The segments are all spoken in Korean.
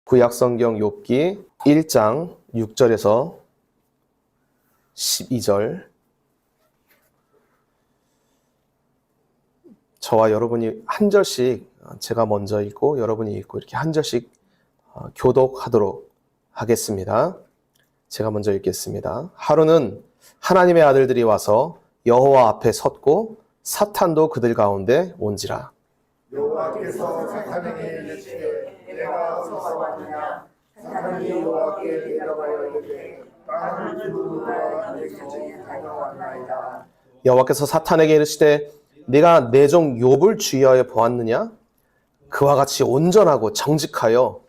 구약성경 욥기 1장 6절에서 12절. 저와 여러분이 한 절씩, 제가 먼저 읽고 여러분이 읽고 이렇게 한 절씩 교독하도록 하겠습니다. 제가 먼저 읽겠습니다. 하루는 하나님의 아들들이 와서 여호와 앞에 섰고 사탄도 그들 가운데 온지라. 여호와께서 사탄에게 이르시되 내가 어디서 왔느냐. 사탄이 여호와께 대답하여 이르되 나는 주와 내게 다가왔나이다. 여호와께서 사탄에게 이르시되 네가 내 종 욥을 주의하여 보았느냐? 그와 같이 온전하고 정직하여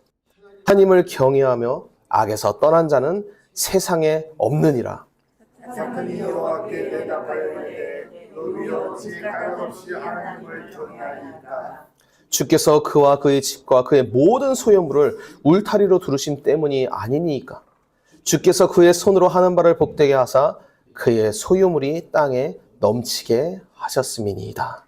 하나님을 경외하며 악에서 떠난 자는 세상에 없느니라. 사탄이 여호와께 대답하여 이르되 너희 어찌 가엾이 하나님을 경외하리까. 주께서 그와 그의 집과 그의 모든 소유물을 울타리로 두르신 때문이 아니니까. 주께서 그의 손으로 하는 바를 복되게 하사 그의 소유물이 땅에 넘치게 하셨음이니이다.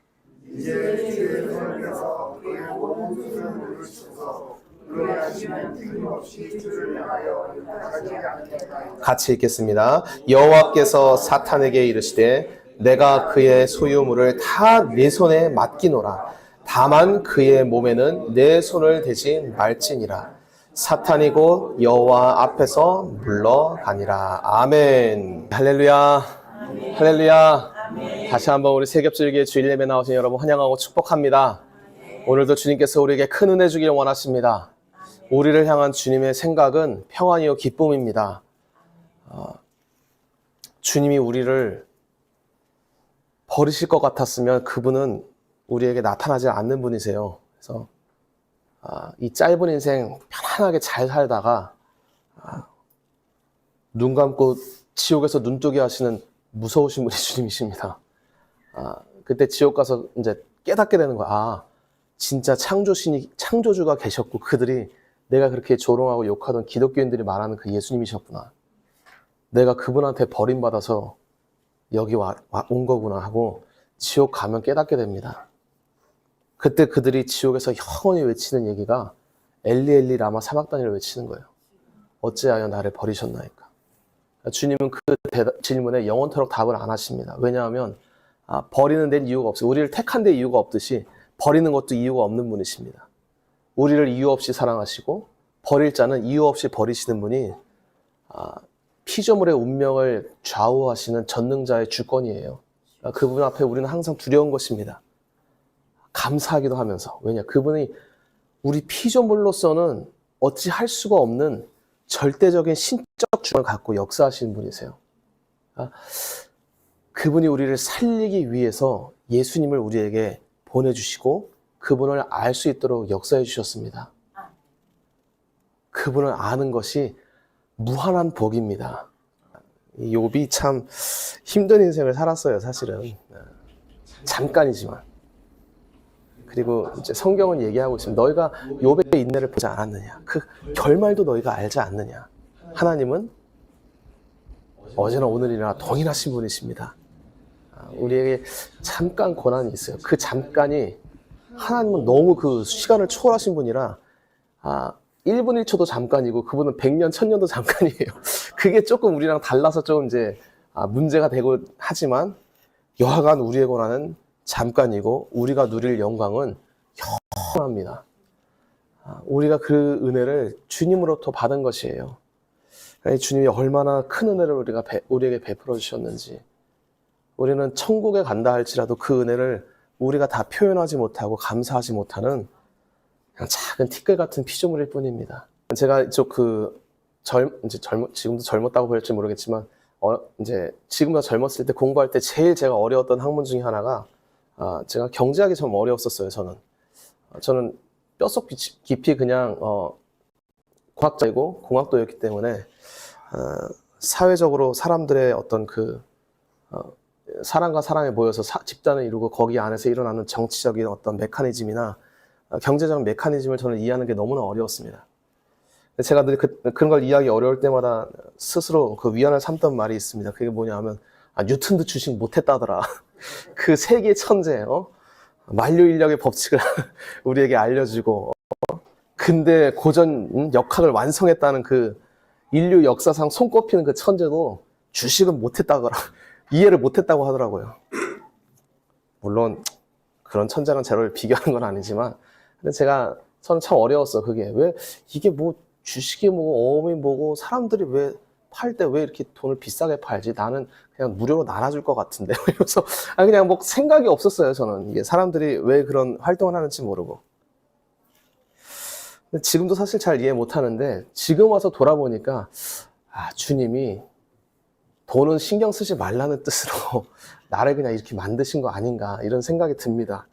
이제 주의 손에서 그의 모든 소유물을 주소서. 그리하시면 틀림없이 주를 향하여 하지 않겠나이다. 같이 읽겠습니다. 여호와께서 사탄에게 이르시되 내가 그의 소유물을 다 내 손에 맡기노라. 다만 그의 몸에는 내 손을 대지 말지니라. 사탄이 곧 여호와 앞에서 물러가니라. 아멘. 할렐루야. 할렐루야. 다시 한번 우리 세겹절기의 주일 예배 나오신 여러분 환영하고 축복합니다. 오늘도 주님께서 우리에게 큰 은혜 주기를 원하십니다. 우리를 향한 주님의 생각은 평안이요 기쁨입니다. 주님이 우리를 버리실 것 같았으면 그분은 우리에게 나타나지 않는 분이세요. 그래서 이 짧은 인생 편안하게 잘 살다가 눈 감고 지옥에서 눈뜨게 하시는 무서우신 분이 주님이십니다. 그때 지옥 가서 이제 깨닫게 되는 거야. 진짜 창조주가 계셨고 그들이 내가 그렇게 조롱하고 욕하던 기독교인들이 말하는 그 예수님이셨구나. 내가 그분한테 버림받아서 여기 온 거구나 하고 지옥 가면 깨닫게 됩니다. 그때 그들이 지옥에서 영원히 외치는 얘기가 엘리 엘리 라마 사박다니를 외치는 거예요. 어찌하여 나를 버리셨나이까. 주님은 그 질문에 영원토록 답을 안 하십니다. 왜냐하면 버리는 데는 이유가 없어요. 우리를 택한 데 이유가 없듯이 버리는 것도 이유가 없는 분이십니다. 우리를 이유 없이 사랑하시고 버릴 자는 이유 없이 버리시는 분이 피조물의 운명을 좌우하시는 전능자의 주권이에요. 그분 앞에 우리는 항상 두려운 것입니다. 감사하기도 하면서. 왜냐? 그분이 우리 피조물로서는 어찌 할 수가 없는 절대적인 신적 주권을 갖고 역사하시는 분이세요. 그분이 우리를 살리기 위해서 예수님을 우리에게 보내주시고 그분을 알 수 있도록 역사해 주셨습니다. 그분을 아는 것이 무한한 복입니다. 욥이 참 힘든 인생을 살았어요, 사실은. 잠깐이지만. 그리고 이제 성경은 얘기하고 있습니다. 너희가 욥의 인내를 보지 않았느냐? 그 결말도 너희가 알지 않느냐? 하나님은 어제나 오늘이나 동일하신 분이십니다. 우리에게 잠깐 고난이 있어요. 그 잠깐이 하나님은 너무 그 시간을 초월하신 분이라 1분 1초도 잠깐이고 그분은 100년, 1000년도 잠깐이에요. 그게 조금 우리랑 달라서 좀 이제 문제가 되고 하지만 여하간 우리의 고난은 잠깐이고 우리가 누릴 영광은 영원합니다. 우리가 그 은혜를 주님으로부터 받은 것이에요. 주님이 얼마나 큰 은혜를 우리에게 베풀어 주셨는지. 우리는 천국에 간다 할지라도 그 은혜를 우리가 다 표현하지 못하고 감사하지 못하는 그냥 작은 티끌 같은 피조물일 뿐입니다. 제가 지금도 젊었다고 보일지 모르겠지만, 이제 지금보다 젊었을 때 공부할 때 제일 제가 어려웠던 학문 중에 하나가, 제가 경제학이 좀 어려웠었어요, 저는 뼛속 깊이 그냥, 공학자이고 공학도였기 때문에, 사회적으로 사람들의 어떤 사람과 사람이 모여서 집단을 이루고 거기 안에서 일어나는 정치적인 어떤 메커니즘이나 경제적 메커니즘을 저는 이해하는 게 너무나 어려웠습니다. 제가 늘 그런 걸 이해하기 어려울 때마다 스스로 그 위안을 삼던 말이 있습니다. 그게 뭐냐 하면 뉴턴도 주식 못했다더라. 그 세계 천재 만류 인력의 법칙을 우리에게 알려주고 근대 고전 역학을 완성했다는 그 인류 역사상 손꼽히는 그 천재도 주식은 못했다더라. 이해를 못했다고 하더라고요. 물론 그런 천재랑 저를 비교하는 건 아니지만, 근데 저는 참 어려웠어. 그게 왜 이게 뭐 주식이 뭐고 어음이 뭐고 사람들이 왜 팔 때 왜 이렇게 돈을 비싸게 팔지? 나는 그냥 무료로 나눠줄 것 같은데. 그래서 그냥 뭐 생각이 없었어요. 저는 이게 사람들이 왜 그런 활동을 하는지 모르고. 근데 지금도 사실 잘 이해 못하는데 지금 와서 돌아보니까 주님이 돈은 신경 쓰지 말라는 뜻으로 나를 그냥 이렇게 만드신 거 아닌가 이런 생각이 듭니다.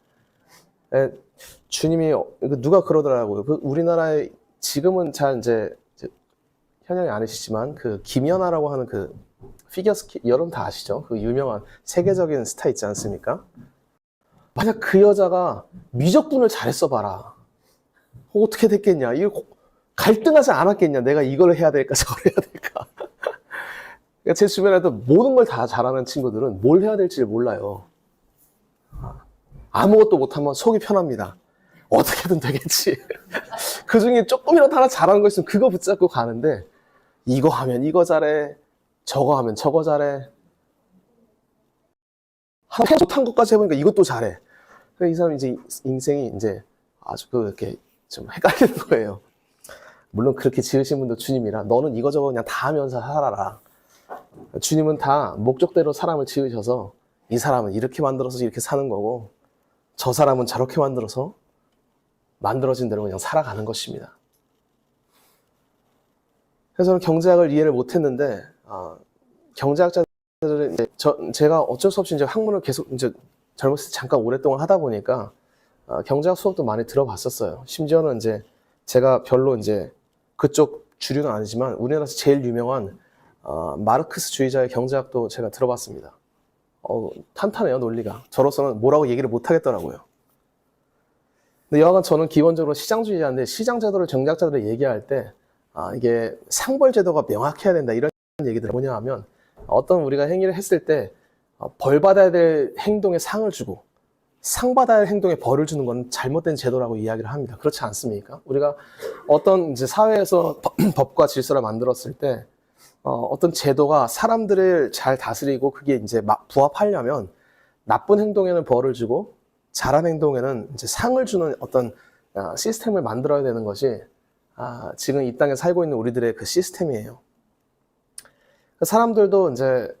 주님이 누가 그러더라고요. 우리나라에 지금은 잘 이제 현역이 아니시지만 그 김연아라고 하는 그 피겨스케이트 여러분 다 아시죠? 그 유명한 세계적인 스타 있지 않습니까? 만약 그 여자가 미적분을 잘했어 봐라. 어떻게 됐겠냐? 이거 갈등하지 않았겠냐? 내가 이걸 해야 될까 저걸 해야 될까? 그러니까 제 주변에도 모든 걸 다 잘하는 친구들은 뭘 해야 될지 몰라요. 아무것도 못하면 속이 편합니다. 어떻게든 되겠지. 그 중에 조금이라도 하나 잘하는 거 있으면 그거 붙잡고 가는데 이거 하면 이거 잘해, 저거 하면 저거 잘해. 하나 못한 것까지 해보니까 이것도 잘해. 그러니까 이 사람 이제 인생이 이제 아주 이렇게 좀 헷갈리는 거예요. 물론 그렇게 지으신 분도 주님이라 너는 이거저거 그냥 다 하면서 살아라. 주님은 다 목적대로 사람을 지으셔서 이 사람은 이렇게 만들어서 이렇게 사는 거고 저 사람은 저렇게 만들어서 만들어진 대로 그냥 살아가는 것입니다. 그래서 저는 경제학을 이해를 못했는데 경제학자들은 제가 어쩔 수 없이 이제 학문을 계속 이제 젊었을 때 잠깐 오랫동안 하다 보니까 경제학 수업도 많이 들어봤었어요. 심지어는 이제 제가 별로 이제 그쪽 주류는 아니지만 우리나라에서 제일 유명한 마르크스주의자의 경제학도 제가 들어봤습니다. 탄탄해요, 논리가. 저로서는 뭐라고 얘기를 못 하겠더라고요. 근데 여하간 저는 기본적으로 시장주의자인데 시장제도를 경제학자들이 얘기할 때 이게 상벌제도가 명확해야 된다 이런 얘기들 뭐냐 하면 어떤 우리가 행위를 했을 때 벌 받아야 될 행동에 상을 주고 상 받아야 할 행동에 벌을 주는 건 잘못된 제도라고 이야기를 합니다. 그렇지 않습니까? 우리가 어떤 이제 사회에서 법과 질서를 만들었을 때 어떤 제도가 사람들을 잘 다스리고 그게 이제 부합하려면 나쁜 행동에는 벌을 주고 잘한 행동에는 이제 상을 주는 어떤 시스템을 만들어야 되는 것이 지금 이 땅에 살고 있는 우리들의 그 시스템이에요. 사람들도 이제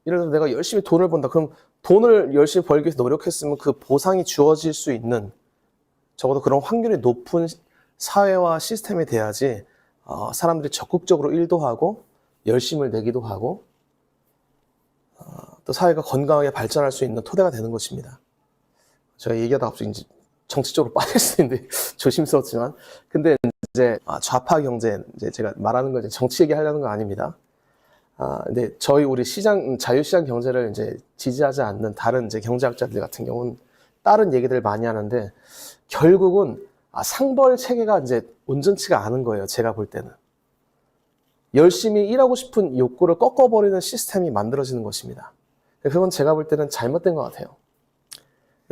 예를 들어 내가 열심히 돈을 번다. 그럼 돈을 열심히 벌기 위해서 노력했으면 그 보상이 주어질 수 있는 적어도 그런 확률이 높은 사회와 시스템이 돼야지 사람들이 적극적으로 일도 하고 열심을 내기도 하고 또 사회가 건강하게 발전할 수 있는 토대가 되는 것입니다. 제가 얘기하다 갑자기 이제 정치적으로 빠질 수 있는데 조심스럽지만 근데 이제 좌파 경제 이제 제가 말하는 건 이제 정치 얘기하려는 건 아닙니다. 근데 우리 자유시장 경제를 이제 지지하지 않는 다른 이제 경제학자들 같은 경우는 다른 얘기들을 많이 하는데 결국은 상벌 체계가 이제 온전치가 않은 거예요. 제가 볼 때는. 열심히 일하고 싶은 욕구를 꺾어버리는 시스템이 만들어지는 것입니다. 그건 제가 볼 때는 잘못된 것 같아요.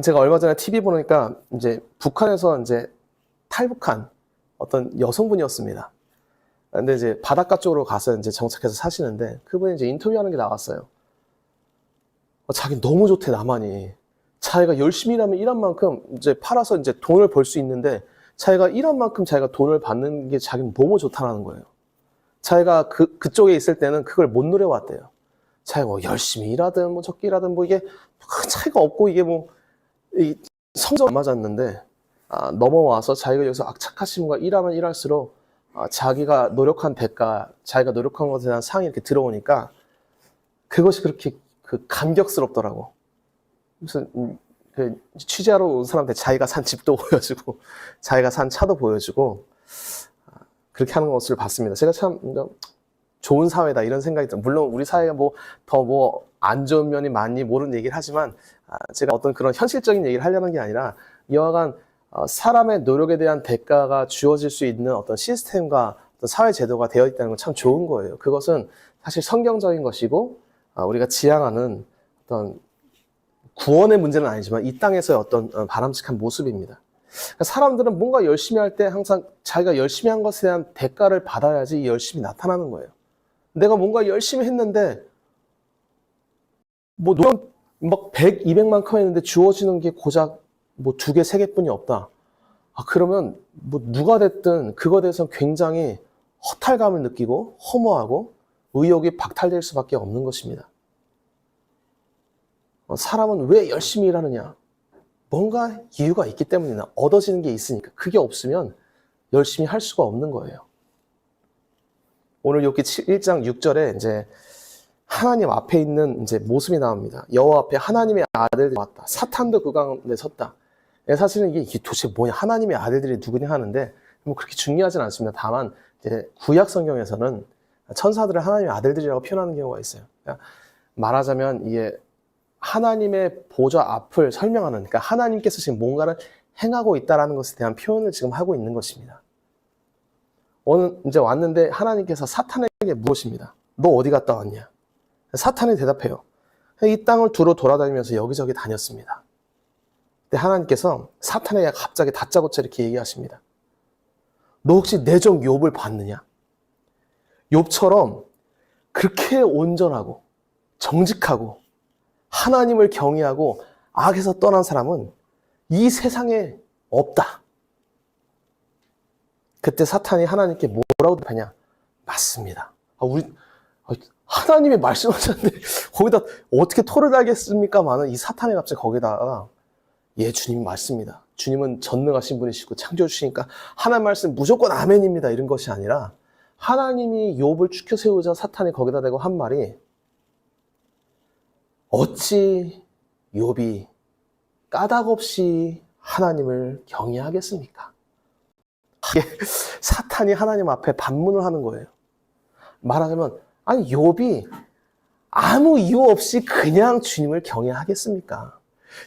제가 얼마 전에 TV 보니까 이제 북한에서 이제 탈북한 어떤 여성분이었습니다. 근데 이제 바닷가 쪽으로 가서 이제 정착해서 사시는데 그분이 이제 인터뷰하는 게 나왔어요. 자기 너무 좋대, 나만이. 자기가 열심히 일하면 일한 만큼 이제 팔아서 이제 돈을 벌 수 있는데 자기가 일한 만큼 자기가 돈을 받는 게 자기는 너무 좋다라는 거예요. 자기가 그쪽에 있을 때는 그걸 못 누려왔대요. 자기가 뭐 열심히 일하든 뭐 적게 일하든 뭐 이게 큰 차이가 없고 이게 뭐 성적 안 맞았는데 넘어와서 자기가 여기서 악착하심과 일하면 일할수록 자기가 노력한 대가, 자기가 노력한 것에 대한 상이 이렇게 들어오니까 그것이 그렇게 감격스럽더라고. 그래서 취재하러 온 사람한테 자기가 산 집도 보여주고 자기가 산 차도 보여주고 그렇게 하는 것을 봤습니다. 제가 참 좋은 사회다 이런 생각이 들어요. 물론 우리 사회가 더 안 좋은 면이 많이 모르는 얘기를 하지만 제가 어떤 그런 현실적인 얘기를 하려는 게 아니라 여하간 사람의 노력에 대한 대가가 주어질 수 있는 어떤 시스템과 어떤 사회 제도가 되어 있다는 건 참 좋은 거예요. 그것은 사실 성경적인 것이고 우리가 지향하는 어떤 구원의 문제는 아니지만 이 땅에서의 어떤 바람직한 모습입니다. 그러니까 사람들은 뭔가 열심히 할 때 항상 자기가 열심히 한 것에 대한 대가를 받아야지 열심히 나타나는 거예요. 내가 뭔가 열심히 했는데 뭐 막 100, 200만큼 했는데 주어지는 게 고작 뭐 2개, 3개뿐이 없다. 그러면 뭐 누가 됐든 그거에 대해서 굉장히 허탈감을 느끼고 허무하고 의욕이 박탈될 수밖에 없는 것입니다. 사람은 왜 열심히 일하느냐? 뭔가 이유가 있기 때문이나 얻어지는 게 있으니까. 그게 없으면 열심히 할 수가 없는 거예요. 오늘 욥기 1장 6절에 이제 하나님 앞에 있는 이제 모습이 나옵니다. 여호와 앞에 하나님의 아들들이 왔다. 사탄도 그 가운데 섰다. 사실은 이게 도대체 뭐냐? 하나님의 아들들이 누구냐 하는데 뭐 그렇게 중요하진 않습니다. 다만 이제 구약 성경에서는 천사들을 하나님의 아들들이라고 표현하는 경우가 있어요. 그러니까 말하자면 이게 하나님의 보좌 앞을 설명하는, 그러니까 하나님께서 지금 뭔가를 행하고 있다라는 것에 대한 표현을 지금 하고 있는 것입니다. 오늘 이제 왔는데 하나님께서 사탄에게 물으십니다. 너 어디 갔다 왔냐? 사탄이 대답해요. 이 땅을 두루 돌아다니면서 여기저기 다녔습니다. 근데 하나님께서 사탄에게 갑자기 다짜고짜 이렇게 얘기하십니다. 너 혹시 내 종 욥을 봤느냐? 욥처럼 그렇게 온전하고 정직하고 하나님을 경외하고 악에서 떠난 사람은 이 세상에 없다. 그때 사탄이 하나님께 뭐라고 대답하냐? 맞습니다. 하나님이 말씀하셨는데 거기다 어떻게 토를 달겠습니까마는 이 사탄이 갑자기 거기다가 주님 맞습니다. 주님은 전능하신 분이시고 창조주시니까 하나님 말씀 무조건 아멘입니다. 이런 것이 아니라 하나님이 욥을 추켜 세우자 사탄이 거기다 대고 한 말이 어찌 욥이 까닭없이 하나님을 경외하겠습니까? 사탄이 하나님 앞에 반문을 하는 거예요. 말하자면 아니 욥이 아무 이유 없이 그냥 주님을 경외하겠습니까?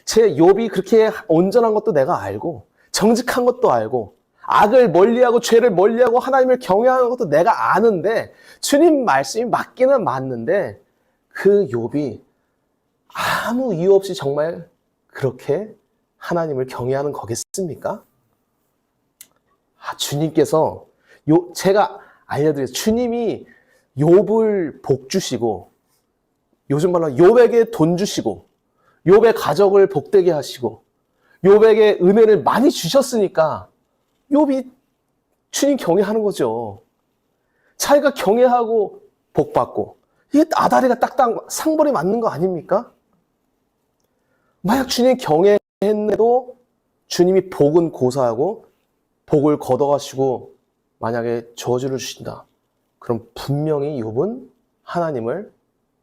제 욥이 그렇게 온전한 것도 내가 알고 정직한 것도 알고 악을 멀리하고 죄를 멀리하고 하나님을 경외하는 것도 내가 아는데 주님 말씀이 맞기는 맞는데 그 욥이 아무 이유 없이 정말 그렇게 하나님을 경외하는 거겠습니까? 주님께서 제가 알려드렸어요. 주님이 욥을 복 주시고 요즘 말로 욥에게 돈 주시고 욥의 가족을 복되게 하시고 욥에게 은혜를 많이 주셨으니까 욥이 주님 경외하는 거죠. 자기가 경외하고 복받고 이게 아다리가 딱딱 상벌이 맞는 거 아닙니까? 만약 주님 경외했는데도 주님이 복은 고사하고 복을 걷어가시고 만약에 저주를 주신다. 그럼 분명히 욥은 하나님을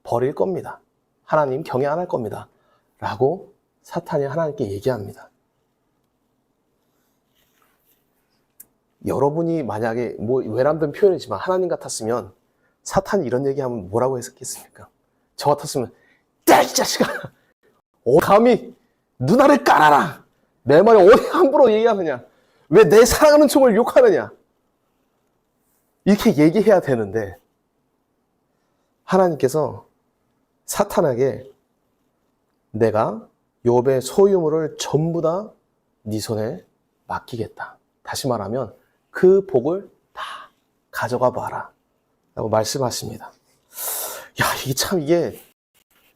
버릴 겁니다. 하나님 경외 안 할 겁니다. 라고 사탄이 하나님께 얘기합니다. 여러분이 만약에 뭐 외람된 표현이지만 하나님 같았으면 사탄이 이런 얘기하면 뭐라고 했겠습니까? 저 같았으면 야 이 자식아 감히 누나를 깔아라. 내 말에 어디 함부로 얘기하느냐. 왜 내 사랑하는 종을 욕하느냐. 이렇게 얘기해야 되는데 하나님께서 사탄에게 내가 욥의 소유물을 전부 다 네 손에 맡기겠다. 다시 말하면 그 복을 다 가져가 봐라. 라고 말씀하십니다. 이게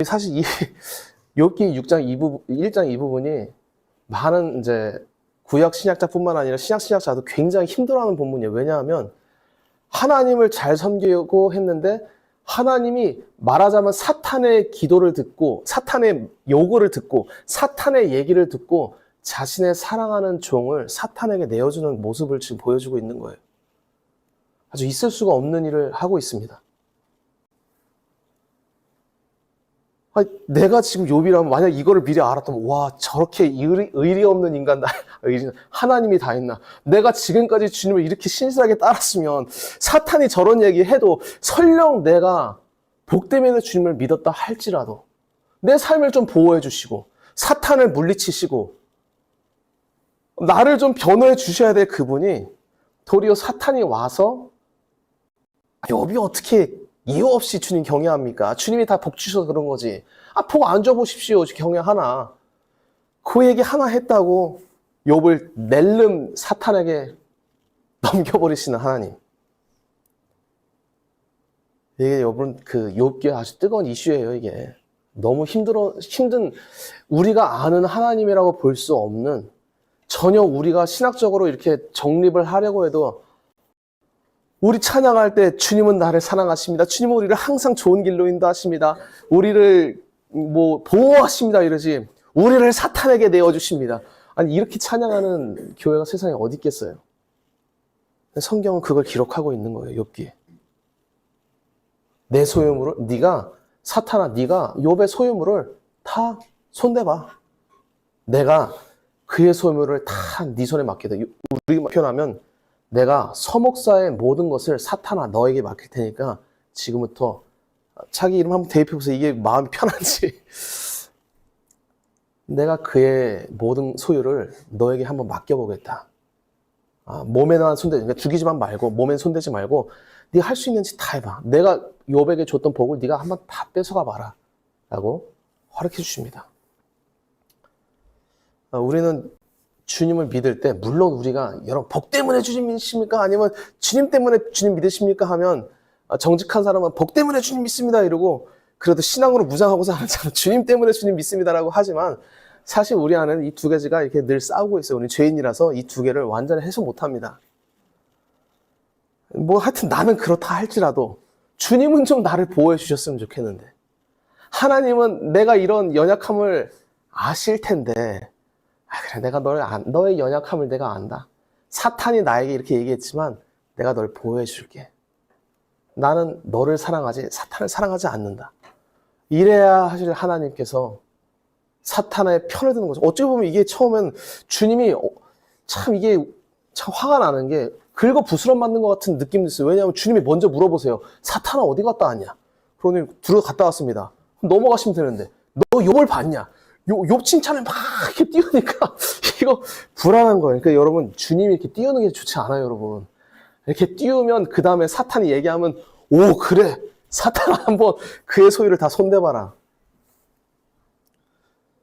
사실 이 욥기 6장 1장 이 부분이 많은 이제 구약 신약자뿐만 아니라 신약 신약자도 굉장히 힘들어하는 본문이에요. 왜냐하면 하나님을 잘 섬기려고 했는데 하나님이 말하자면 사탄의 기도를 듣고 사탄의 요구를 듣고 사탄의 얘기를 듣고 자신의 사랑하는 종을 사탄에게 내어주는 모습을 지금 보여주고 있는 거예요. 아주 있을 수가 없는 일을 하고 있습니다. 내가 지금 욥이라면 만약 이거를 미리 알았다면 와 저렇게 의리 없는 인간 하나님이 다 했나. 내가 지금까지 주님을 이렇게 신실하게 따랐으면 사탄이 저런 얘기 해도 설령 내가 복 때문에 주님을 믿었다 할지라도 내 삶을 좀 보호해 주시고 사탄을 물리치시고 나를 좀 변호해 주셔야 될 그분이 도리어 사탄이 와서 욥이 어떻게 이유 없이 주님 경외합니까? 주님이 다 복 주셔서 그런 거지. 복 안 줘 보십시오. 경외하나. 그 얘기 하나 했다고 욥을 낼름 사탄에게 넘겨버리시는 하나님. 이게 욥은 그 욥기에 아주 뜨거운 이슈예요, 이게. 너무 힘든, 우리가 아는 하나님이라고 볼 수 없는, 전혀 우리가 신학적으로 이렇게 정립을 하려고 해도, 우리 찬양할 때 주님은 나를 사랑하십니다. 주님은 우리를 항상 좋은 길로 인도하십니다. 우리를 보호하십니다. 이러지. 우리를 사탄에게 내어주십니다. 아니, 이렇게 찬양하는 교회가 세상에 어디 있겠어요? 성경은 그걸 기록하고 있는 거예요, 욥기에. 내 소유물을, 사탄아, 네가 욥의 소유물을 다 손대봐. 내가 그의 소유물을 다 네 손에 맡기다. 우리가 표현하면 내가 서목사의 모든 것을 사탄아 너에게 맡길 테니까 지금부터 자기 이름 한번 대입해보세요. 이게 마음이 편한지. 내가 그의 모든 소유를 너에게 한번 맡겨보겠다. 몸에만 손대지, 그러니까 죽이지만 말고 몸에 손대지 말고 네가 할 수 있는지 다 해봐. 내가 욥에게 줬던 복을 네가 한번 다 뺏어가 봐라 라고 허락해 주십니다. 우리는 주님을 믿을 때 물론 우리가 여러분 복 때문에 주님 믿으십니까? 아니면 주님 때문에 주님 믿으십니까? 하면 정직한 사람은 복 때문에 주님 믿습니다 이러고 그래도 신앙으로 무장하고 사는 사람 주님 때문에 주님 믿습니다라고 하지만 사실 우리 안에는 이 두 가지가 이렇게 늘 싸우고 있어요. 우리 죄인이라서 이 두 개를 완전히 해소 못합니다. 하여튼 나는 그렇다 할지라도 주님은 좀 나를 보호해 주셨으면 좋겠는데 하나님은 내가 이런 연약함을 아실 텐데 그래 내가 너의 연약함을 내가 안다. 사탄이 나에게 이렇게 얘기했지만 내가 널 보호해 줄게. 나는 너를 사랑하지 사탄을 사랑하지 않는다. 이래야 하실 하나님께서 사탄의 편을 드는 거죠. 어찌 보면 이게 처음엔 주님이 이게 참 화가 나는 게 긁어 부스럼 맞는 것 같은 느낌도 있어요. 왜냐하면 주님이 먼저 물어보세요. 사탄아 어디 갔다 왔냐? 그러니 들어갔다 왔습니다. 넘어가시면 되는데 너 욥을 봤냐? 욥 칭찬을 막 이렇게 띄우니까 이거 불안한 거예요. 그러니까 여러분 주님이 이렇게 띄우는 게 좋지 않아요, 여러분. 이렇게 띄우면 그 다음에 사탄이 얘기하면 오 그래 사탄아 한번 그의 소유를 다 손대봐라.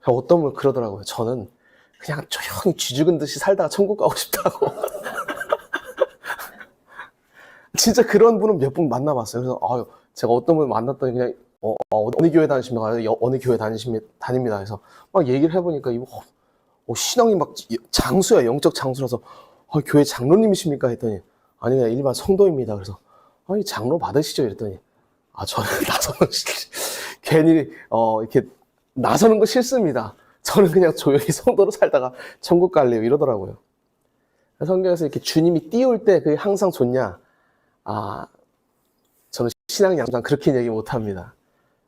어떤 분 그러더라고요. 저는 그냥 조용히 쥐죽은 듯이 살다가 천국 가고 싶다고. 진짜 그런 분은 몇 분 만나봤어요. 그래서 제가 어떤 분 만났더니 그냥 어느 교회 다니십니까? 어느 교회 다닙니다. 해서 막 얘기를 해보니까 이거 신앙이 막 장수야, 영적 장수라서 교회 장로님이십니까? 했더니 아니 그냥 일반 성도입니다. 그래서 아니 장로 받으시죠? 이랬더니 저는 나서는 괜히 이렇게 나서는 거 싫습니다. 저는 그냥 조용히 성도로 살다가 천국 갈래요. 이러더라고요. 성경에서 이렇게 주님이 띄울 때 그게 항상 좋냐? 저는 신앙 양장 그렇게 얘기 못 합니다.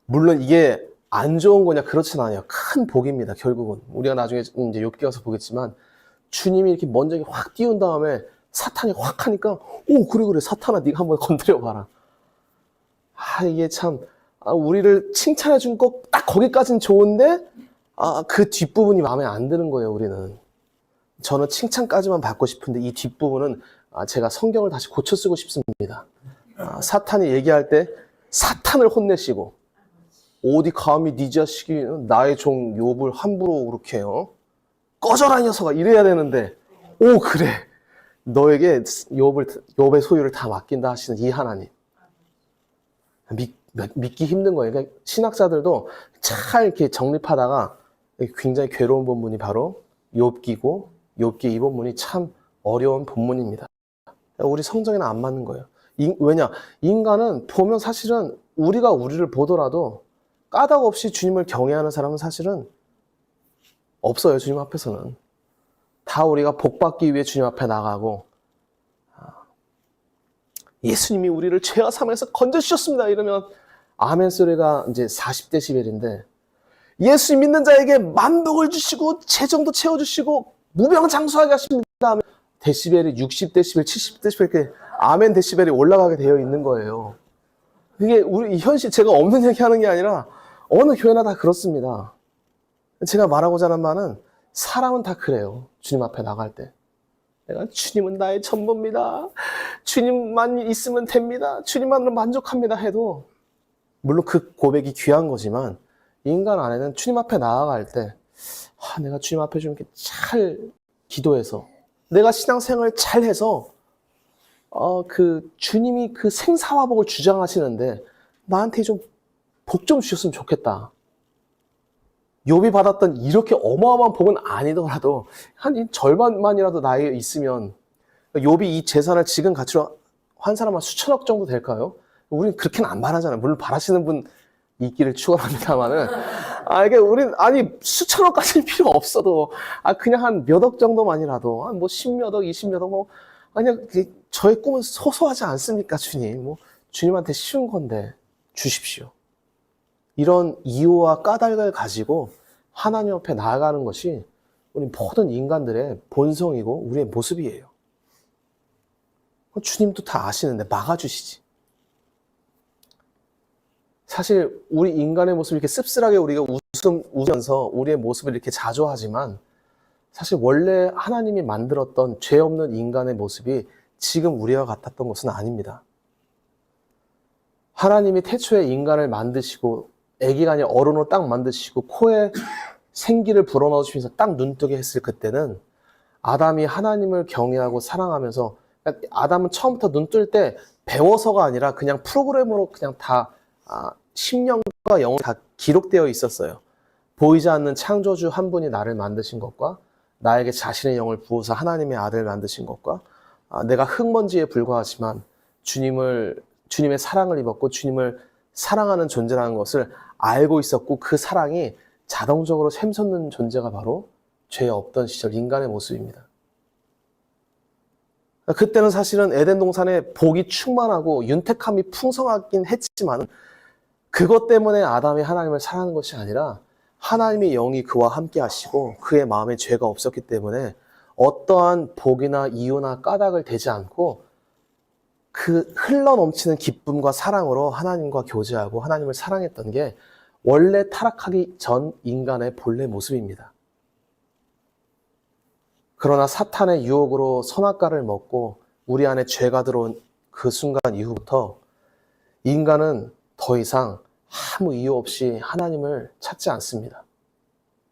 물론 이게 안 좋은 거냐? 그렇진 않아요. 큰 복입니다. 결국은. 우리가 나중에 이제 욥기 가서 보겠지만 주님이 이렇게 먼저 확 띄운 다음에 사탄이 확 하니까 오 그래 사탄아 네가 한번 건드려 봐라. 이게 참 우리를 칭찬해 준 거 딱 거기까지는 좋은데 그 뒷부분이 마음에 안 드는 거예요. 우리는. 저는 칭찬까지만 받고 싶은데 이 뒷부분은 제가 성경을 다시 고쳐 쓰고 싶습니다. 사탄이 얘기할 때 사탄을 혼내시고 어디 감히 네 자식이 나의 종 욥을 함부로 그렇게 해요. 꺼져라 이 녀석아 이래야 되는데 오 그래 너에게 욥의 소유를 다 맡긴다 하시는 이 하나님. 믿기 힘든 거예요. 그러니까 신학자들도 잘 이렇게 정립하다가 굉장히 괴로운 본문이 바로 욥기고 욥기 이 본문이 참 어려운 본문입니다. 우리 성경에는 안 맞는 거예요. 왜냐? 인간은 보면 사실은 우리가 우리를 보더라도 까닭 없이 주님을 경외하는 사람은 사실은 없어요. 주님 앞에서는. 다 우리가 복받기 위해 주님 앞에 나가고 예수님이 우리를 죄와 사망에서 건져주셨습니다. 이러면 아멘 소리가 이제 40데시벨인데 예수 믿는 자에게 만복을 주시고 재정도 채워주시고 무병장수하게 하십니다 하면 데시벨이 60데시벨, 70데시벨 이렇게 아멘 데시벨이 올라가게 되어 있는 거예요. 이게 우리 현실 제가 없는 얘기하는 게 아니라 어느 교회나 다 그렇습니다. 제가 말하고자 하는 말은 사람은 다 그래요. 주님 앞에 나갈 때. 내가 주님은 나의 전부입니다. 주님만 있으면 됩니다. 주님만으로 만족합니다 해도 물론 그 고백이 귀한 거지만 인간 안에는 주님 앞에 나아갈 때 내가 주님 앞에 좀 이렇게 잘 기도해서 내가 신앙생활 잘해서 주님이 그 생사화복을 주장하시는데 나한테 좀 복 좀 주셨으면 좋겠다. 욥이 받았던 이렇게 어마어마한 복은 아니더라도 한 절반만이라도 나에게 있으면, 욥이 이 재산을 지금 가치로 한 사람 한 수천억 정도 될까요? 우리는 그렇게는 안 바라잖아요. 물론 바라시는 분 있기를 축원합니다만은, 이게 우린 수천억까지는 필요 없어도 그냥 한 몇 억 정도만이라도 한 뭐 10몇 억, 20몇 억 그냥 저의 꿈은 소소하지 않습니까, 주님? 주님한테 쉬운 건데 주십시오. 이런 이유와 까닭을 가지고 하나님 앞에 나아가는 것이 우리 모든 인간들의 본성이고 우리의 모습이에요. 주님도 다 아시는데 막아주시지. 사실 우리 인간의 모습을 이렇게 씁쓸하게 우리가 웃으면서 우리의 모습을 이렇게 자조하지만, 사실 원래 하나님이 만들었던 죄 없는 인간의 모습이 지금 우리와 같았던 것은 아닙니다. 하나님이 태초에 인간을 만드시고 아기가 아니라 어른으로 딱 만드시고 코에 생기를 불어넣으시면서 딱 눈뜨게 했을 그때는 아담이 하나님을 경외하고 사랑하면서, 아담은 처음부터 눈 뜰 때 배워서가 아니라 그냥 프로그램으로 그냥 다 심령과 영혼이 다 기록되어 있었어요. 보이지 않는 창조주 한 분이 나를 만드신 것과 나에게 자신의 영을 부어서 하나님의 아들을 만드신 것과 내가 흙먼지에 불과하지만 주님의 사랑을 입었고 주님을 사랑하는 존재라는 것을 알고 있었고, 그 사랑이 자동적으로 샘솟는 존재가 바로 죄 없던 시절 인간의 모습입니다. 그때는 사실은 에덴 동산에 복이 충만하고 윤택함이 풍성하긴 했지만, 그것 때문에 아담이 하나님을 사랑하는 것이 아니라 하나님의 영이 그와 함께 하시고 그의 마음에 죄가 없었기 때문에 어떠한 복이나 이유나 까닭을 대지 않고 그 흘러넘치는 기쁨과 사랑으로 하나님과 교제하고 하나님을 사랑했던 게 원래 타락하기 전 인간의 본래 모습입니다. 그러나 사탄의 유혹으로 선악과를 먹고 우리 안에 죄가 들어온 그 순간 이후부터 인간은 더 이상 아무 이유 없이 하나님을 찾지 않습니다.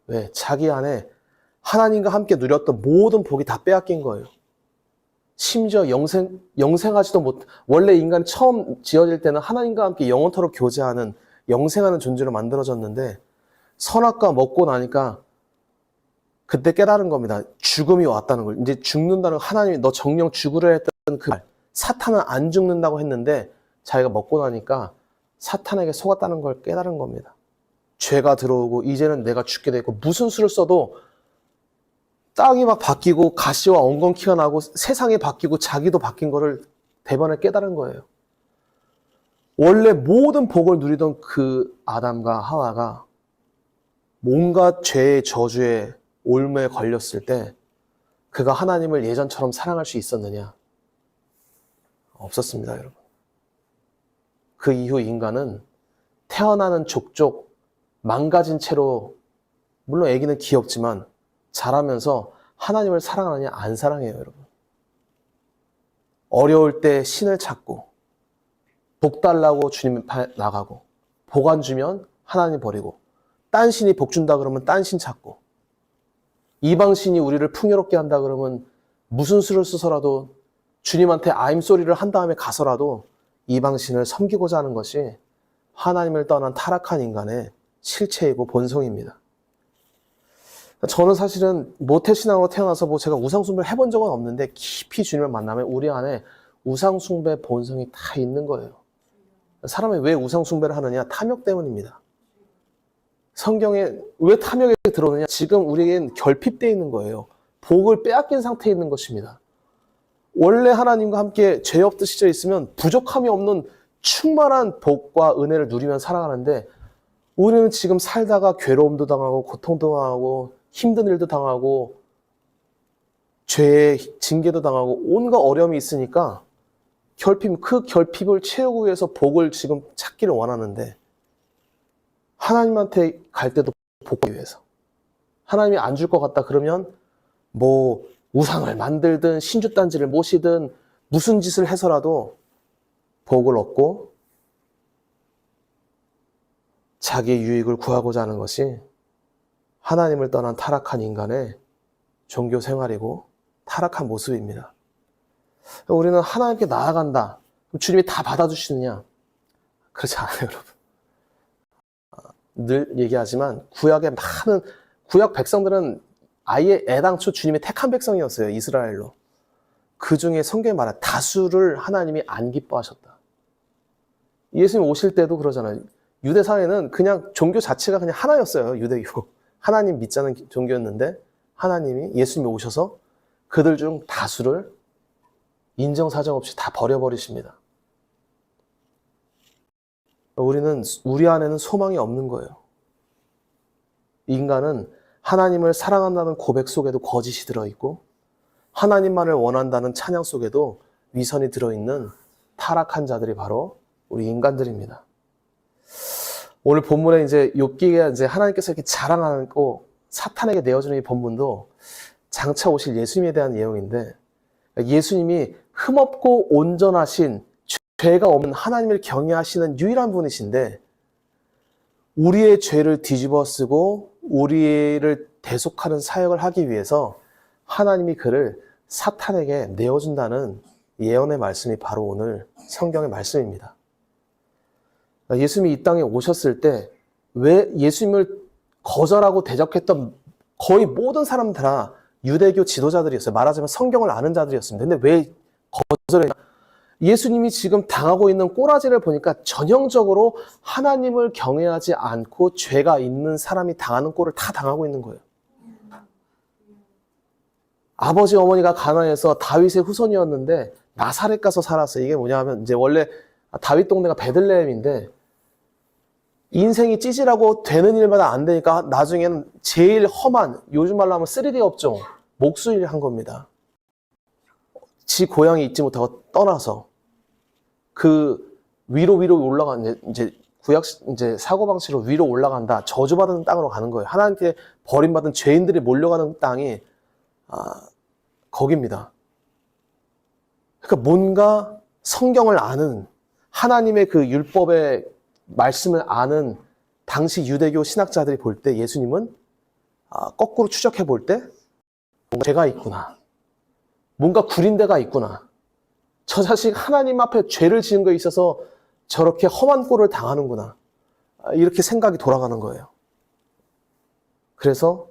왜? 자기 안에 하나님과 함께 누렸던 모든 복이 다 빼앗긴 거예요. 심지어 영생하지도 원래 인간이 처음 지어질 때는 하나님과 함께 영원토록 교제하는 영생하는 존재로 만들어졌는데, 선악과 먹고 나니까 그때 깨달은 겁니다. 죽음이 왔다는 걸. 이제 죽는다는, 하나님이 너 정령 죽으려 했던 그 말, 사탄은 안 죽는다고 했는데 자기가 먹고 나니까 사탄에게 속았다는 걸 깨달은 겁니다. 죄가 들어오고 이제는 내가 죽게 되고, 무슨 수를 써도 땅이 막 바뀌고 가시와 엉겅퀴가 나고 세상이 바뀌고 자기도 바뀐 거를 대번에 깨달은 거예요. 원래 모든 복을 누리던 그 아담과 하와가 온갖 죄의 저주에 올무에 걸렸을 때 그가 하나님을 예전처럼 사랑할 수 있었느냐? 없었습니다, 여러분. 그 이후 인간은 태어나는 족족 망가진 채로, 물론 아기는 귀엽지만 자라면서 하나님을 사랑하느냐? 안 사랑해요, 여러분. 어려울 때 신을 찾고, 복 달라고 주님 나가고, 복 안 주면 하나님 버리고, 딴 신이 복 준다 그러면 딴 신 찾고, 이방 신이 우리를 풍요롭게 한다 그러면 무슨 수를 써서라도 주님한테 아임소리를 한 다음에 가서라도 이방 신을 섬기고자 하는 것이 하나님을 떠난 타락한 인간의 실체이고 본성입니다. 저는 사실은 모태신앙으로 태어나서 제가 우상숭배를 해본 적은 없는데, 깊이 주님을 만나면 우리 안에 우상숭배 본성이 다 있는 거예요. 사람이 왜 우상숭배를 하느냐? 탐욕 때문입니다. 성경에 왜 탐욕에 들어오느냐? 지금 우리에겐 결핍되어 있는 거예요. 복을 빼앗긴 상태에 있는 것입니다. 원래 하나님과 함께 죄 없던 시절에 있으면 부족함이 없는 충만한 복과 은혜를 누리며 살아가는데, 우리는 지금 살다가 괴로움도 당하고 고통도 당하고 힘든 일도 당하고 죄의 징계도 당하고 온갖 어려움이 있으니까 그 결핍을 채우기 위해서 복을 지금 찾기를 원하는데, 하나님한테 갈 때도 복하기 위해서, 하나님이 안 줄 것 같다 그러면 뭐 우상을 만들든 신주단지를 모시든 무슨 짓을 해서라도 복을 얻고 자기의 유익을 구하고자 하는 것이 하나님을 떠난 타락한 인간의 종교 생활이고 타락한 모습입니다. 우리는 하나님께 나아간다. 그럼 주님이 다 받아주시느냐? 그렇지 않아요, 여러분. 늘 얘기하지만 구약 백성들은 아예 애당초 주님의 택한 백성이었어요. 이스라엘로. 그 중에 성경에 말한 다수를 하나님이 안 기뻐하셨다. 예수님 오실 때도 그러잖아요. 유대 사회는 그냥 종교 자체가 그냥 하나였어요. 유대교. 하나님 믿자는 종교였는데 하나님이 예수님이 오셔서 그들 중 다수를 인정사정 없이 다 버려버리십니다. 우리 안에는 소망이 없는 거예요. 인간은 하나님을 사랑한다는 고백 속에도 거짓이 들어있고 하나님만을 원한다는 찬양 속에도 위선이 들어있는 타락한 자들이 바로 우리 인간들입니다. 오늘 본문에 이제 욥기가 이제 하나님께서 이렇게 자랑하고 사탄에게 내어주는 이 본문도 장차 오실 예수님에 대한 내용인데 예수님이 흠없고 온전하신 죄가 없는 하나님을 경외하시는 유일한 분이신데 우리의 죄를 뒤집어 쓰고 우리를 대속하는 사역을 하기 위해서 하나님이 그를 사탄에게 내어준다는 예언의 말씀이 바로 오늘 성경의 말씀입니다. 예수님이 이 땅에 오셨을 때 왜 예수님을 거절하고 대적했던 거의 모든 사람 다 유대교 지도자들이었어요. 말하자면 성경을 아는 자들이었습니다. 근데 왜 거절했냐? 예수님이 지금 당하고 있는 꼬라지를 보니까 전형적으로 하나님을 경외하지 않고 죄가 있는 사람이 당하는 꼴을 다 당하고 있는 거예요. 아버지 어머니가 가나안에서 다윗의 후손이었는데 나사렛 가서 살았어요. 이게 뭐냐 하면 이제 원래 다윗 동네가 베들레헴인데 인생이 찌질하고 되는 일마다 안 되니까 나중에는 제일 험한, 요즘 말로 하면 3D 업종, 목수일을 한 겁니다. 지 고향에 있지 못하고 떠나서 그 위로 올라간 이제 구약 이제 사고방식으로 위로 올라간다. 저주받은 땅으로 가는 거예요. 하나님께 버림받은 죄인들이 몰려가는 땅이 거기입니다. 그러니까 뭔가 성경을 아는 하나님의 그 율법의 말씀을 아는 당시 유대교 신학자들이 볼 때 예수님은 거꾸로 추적해 볼 때 뭔가 죄가 있구나. 뭔가 구린 데가 있구나. 저 자식 하나님 앞에 죄를 지은 거에 있어서 저렇게 험한 꼴을 당하는구나. 이렇게 생각이 돌아가는 거예요. 그래서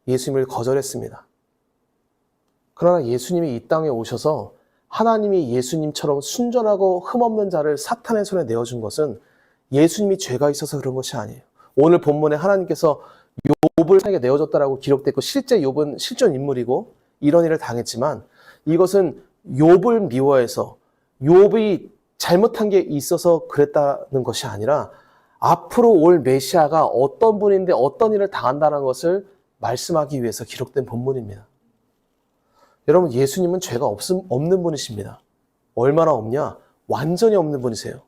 예수님을 거절했습니다. 그러나 예수님이 이 땅에 오셔서 하나님이 예수님처럼 순전하고 흠없는 자를 사탄의 손에 내어준 것은 예수님이 죄가 있어서 그런 것이 아니에요. 오늘 본문에 하나님께서 욥을 사탄에게 내어줬다라고 기록되고 실제 욥은 실존 인물이고 이런 일을 당했지만 이것은 욥을 미워해서 욥이 잘못한 게 있어서 그랬다는 것이 아니라 앞으로 올 메시아가 어떤 분인데 어떤 일을 당한다는 것을 말씀하기 위해서 기록된 본문입니다. 여러분, 예수님은 죄가 없는 분이십니다. 얼마나 없냐? 완전히 없는 분이세요.